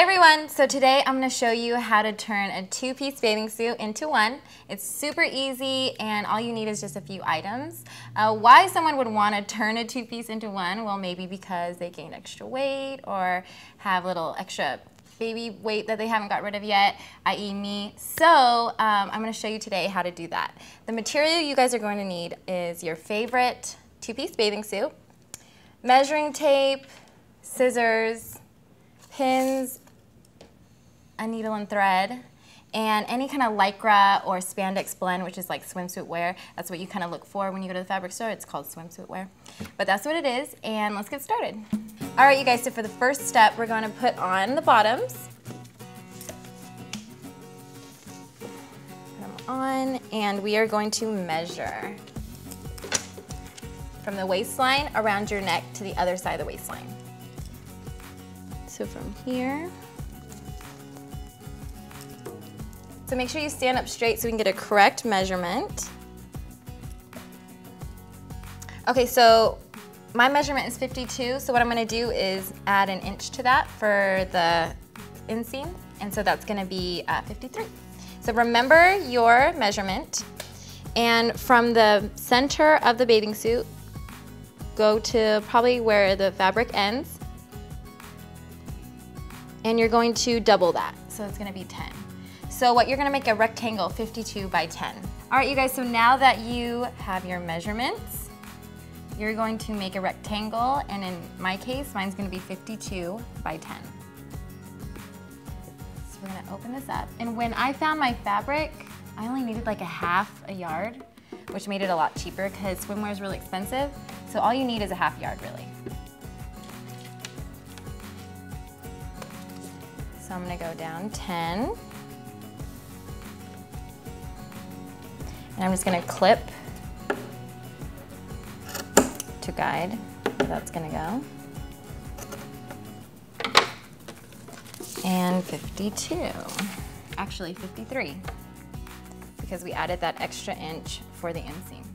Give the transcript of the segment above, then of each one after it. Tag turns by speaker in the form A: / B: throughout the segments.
A: Hi everyone, so today I'm going to show you how to turn a two-piece bathing suit into one. It's super easy and all you need is just a few items. Why someone would want to turn a two-piece into one? Well, maybe because they gained extra weight or have a little extra baby weight that they haven't got rid of yet, i.e. me. So I'm going to show you today how to do that. The material you guys are going to need is your favorite two-piece bathing suit, measuring tape, scissors, pins, a needle and thread, and any kind of lycra or spandex blend, which is like swimsuit wear. That's what you kind of look for when you go to the fabric store. It's called swimsuit wear. But that's what it is, and let's get started. All right, you guys, so for the first step, we're going to put on the bottoms. Put them on, and we are going to measure from the waistline around your neck to the other side of the waistline. So from here, so make sure you stand up straight so we can get a correct measurement. Okay, so my measurement is 52, so what I'm gonna do is add an inch to that for the inseam, and so that's gonna be 53. So remember your measurement, and from the center of the bathing suit, go to probably where the fabric ends, and you're going to double that, so it's gonna be 10. So what you're gonna make a rectangle 52 by 10. All right, you guys, so now that you have your measurements, you're going to make a rectangle, and in my case, mine's gonna be 52 by 10. So we're gonna open this up, and when I found my fabric, I only needed like a yard, which made it a lot cheaper because swimwear is really expensive, so all you need is a half yard, really. So I'm gonna go down 10. And I'm just gonna clip to guide where that's gonna go. And 52, actually 53, because we added that extra inch for the inseam.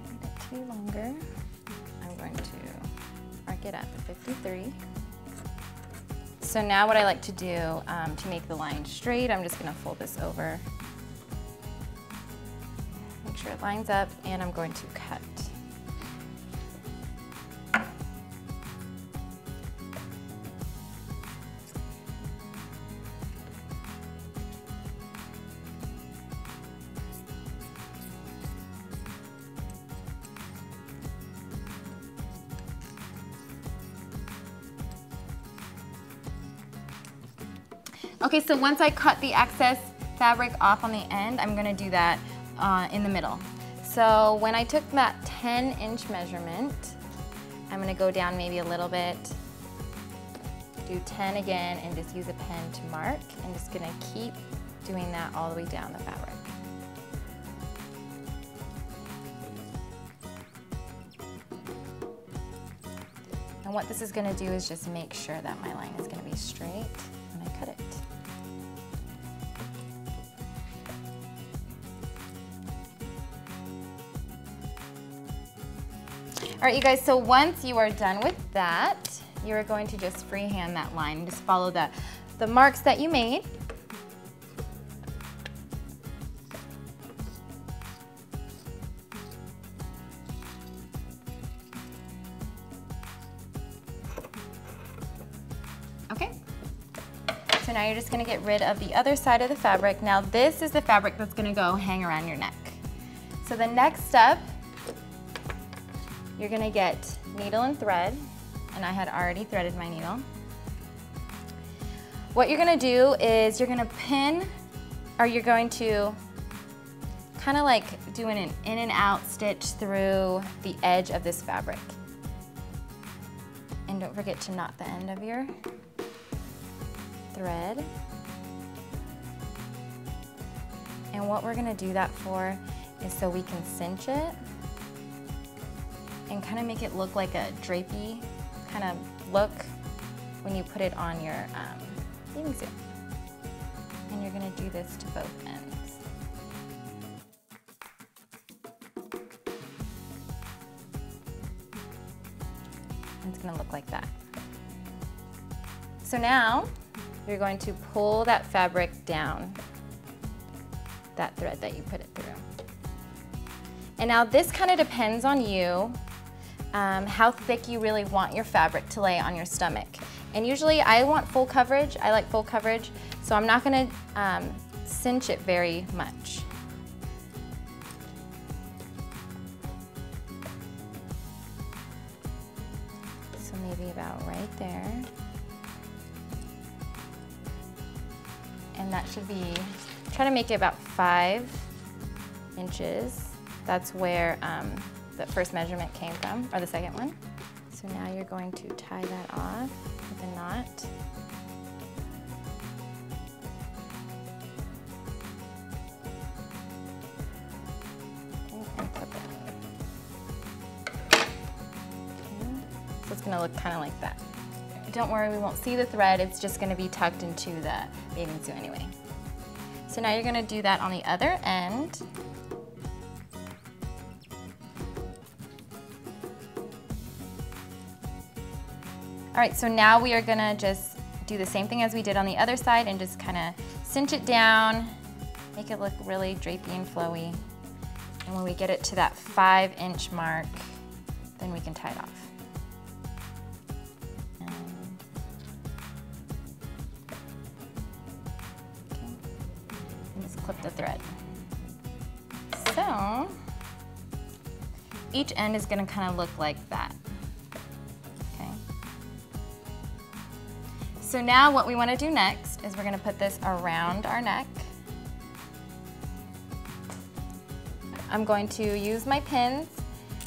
A: Make it too longer. I'm going to mark it at the 53. So now what I like to do to make the line straight, I'm just gonna fold this over. Make sure it lines up, and I'm going to cut. Okay, so once I cut the excess fabric off on the end, I'm gonna do that in the middle. So when I took that 10-inch measurement, I'm gonna go down maybe a little bit, do 10 again, and just use a pen to mark. I'm just gonna keep doing that all the way down the fabric. And what this is gonna do is just make sure that my line is gonna be straight when I cut it. All right, you guys, so once you are done with that, you're going to just freehand that line. Just follow the marks that you made. Okay. So now you're just gonna get rid of the other side of the fabric. Now this is the fabric that's gonna go hang around your neck. So the next step, you're gonna get needle and thread, and I had already threaded my needle. What you're gonna do is you're gonna pin, or you're going to kind of like do an in and out stitch through the edge of this fabric. And don't forget to knot the end of your thread. And what we're gonna do that for is so we can cinch it and kind of make it look like a drapey kind of look when you put it on your bathing suit. And you're gonna do this to both ends. it's gonna look like that. So now you're going to pull that fabric down, that thread that you put it through. And now this kind of depends on you, how thick you really want your fabric to lay on your stomach. And usually I want full coverage, I like full coverage, so I'm not gonna cinch it very much. So maybe about right there. And that should be, try to make it about 5 inches. That's where the first measurement came from, or the second one. So now you're going to tie that off with a knot. Okay, and clip it. Okay. So it's gonna look kind of like that. Don't worry, we won't see the thread, it's just gonna be tucked into the bathing suit anyway. So now you're gonna do that on the other end. All right, so now we are gonna just do the same thing as we did on the other side and just kind of cinch it down, make it look really drapey and flowy. And when we get it to that 5-inch mark, then we can tie it off. And just clip the thread. So each end is gonna kind of look like that. So now what we want to do next is we're going to put this around our neck. I'm going to use my pins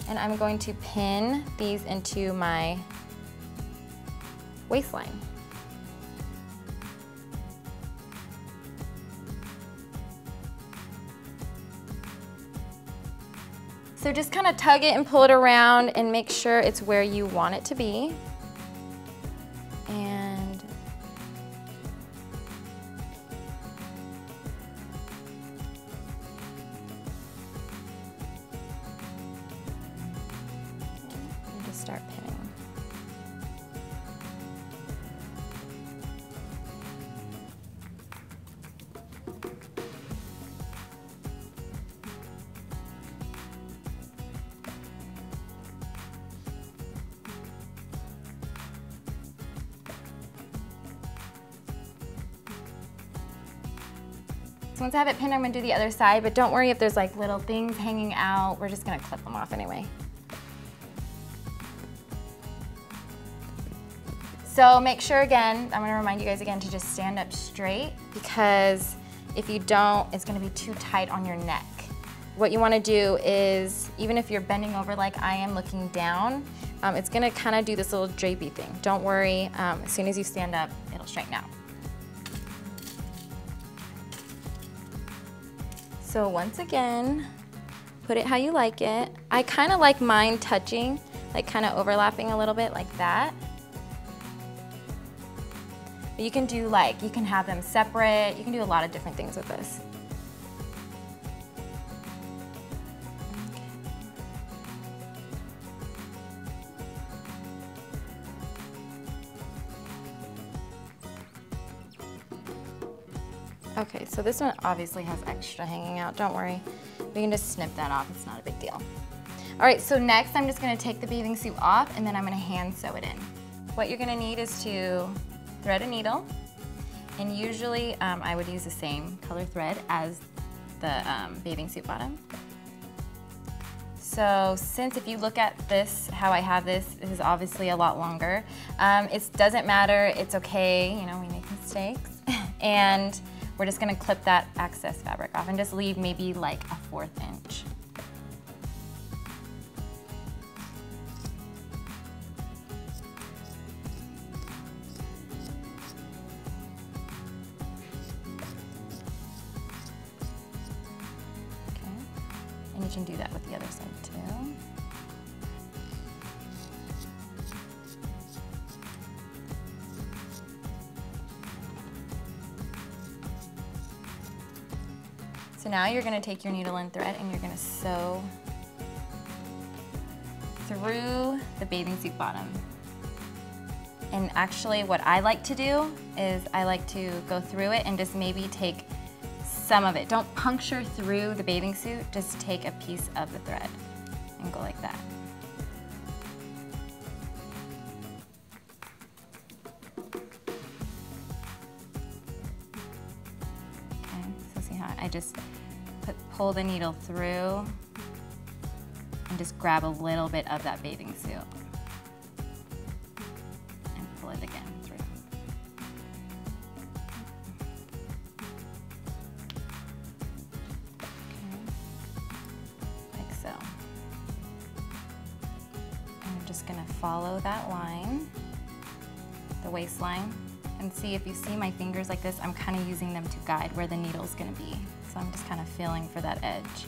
A: and I'm going to pin these into my waistline. So just kind of tug it and pull it around and make sure it's where you want it to be. Start pinning. So once I have it pinned, I'm going to do the other side, but don't worry if there's like little things hanging out. We're just going to clip them off anyway. So make sure again, I'm gonna remind you guys again to just stand up straight, because if you don't, it's gonna be too tight on your neck. What you wanna do is, even if you're bending over like I am looking down, it's gonna kinda do this little drapey thing. Don't worry, as soon as you stand up, it'll straighten out. So once again, put it how you like it. I kinda like mine touching, like kinda overlapping a little bit like that. You can do you can have them separate. You can do a lot of different things with this. Okay, so this one obviously has extra hanging out. Don't worry. We can just snip that off. It's not a big deal. All right, so next I'm just gonna take the bathing suit off and then I'm gonna hand sew it in. What you're gonna need is to thread a needle, and usually I would use the same color thread as the bathing suit bottom. So since if you look at this, how I have this is obviously a lot longer. It doesn't matter, it's okay, you know, we make mistakes. And we're just gonna clip that excess fabric off and just leave maybe like a 1/4 inch. And you can do that with the other side too. So now you're going to take your needle and thread and you're going to sew through the bathing suit bottom. And actually what I like to do is I like to go through it and just maybe take some of it. Don't puncture through the bathing suit, just take a piece of the thread and go like that. Okay, so see how I just pull the needle through and just grab a little bit of that bathing suit and pull it again through. So, I'm just gonna follow that line, the waistline, and see if you see my fingers like this, I'm kind of using them to guide where the needle's gonna be. So I'm just kind of feeling for that edge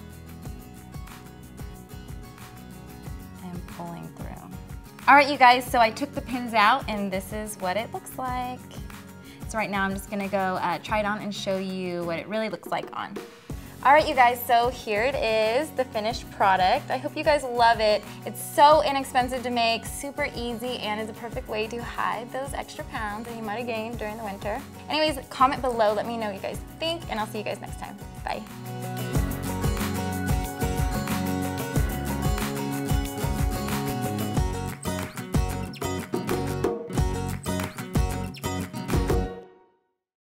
A: and pulling through. All right, you guys, so I took the pins out and this is what it looks like. So right now I'm just gonna go try it on and show you what it really looks like on. All right, you guys, so here it is, the finished product. I hope you guys love it. It's so inexpensive to make, super easy, and is a perfect way to hide those extra pounds that you might have gained during the winter. Anyways, comment below, let me know what you guys think, and I'll see you guys next time. Bye.